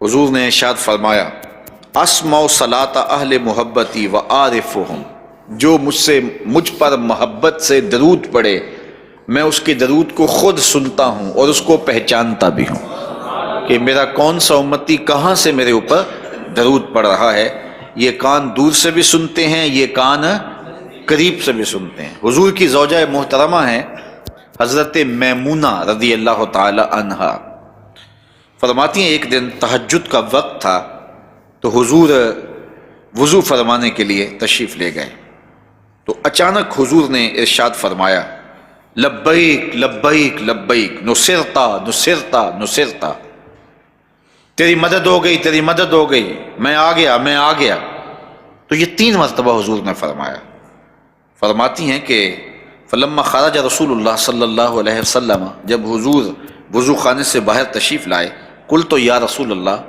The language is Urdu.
حضور نے ارشاد فرمایا اسمع صلاۃ اہل محبتی و عارفہم، جو مجھ پر محبت سے درود پڑھے میں اس کے درود کو خود سنتا ہوں اور اس کو پہچانتا بھی ہوں کہ میرا کون سا امتی کہاں سے میرے اوپر درود پڑھ رہا ہے۔ یہ کان دور سے بھی سنتے ہیں، یہ کان قریب سے بھی سنتے ہیں۔ حضور کی زوجہ محترمہ ہیں حضرت میمونہ رضی اللہ تعالی عنہا، فرماتی ہیں ایک دن تہجد کا وقت تھا تو حضور وضو فرمانے کے لیے تشریف لے گئے، تو اچانک حضور نے ارشاد فرمایا لبیک لبیک لبیک نصرتا نصرتا نصرتا، تیری مدد ہو گئی تیری مدد ہو گئی، میں آ گیا میں آ گیا۔ تو یہ 3 مرتبہ حضور نے فرمایا۔ فرماتی ہیں کہ فلما خرج رسول اللہ صلی اللہ علیہ وسلم، جب حضور وضو خانے سے باہر تشریف لائے، قلت یا رسول اللہ،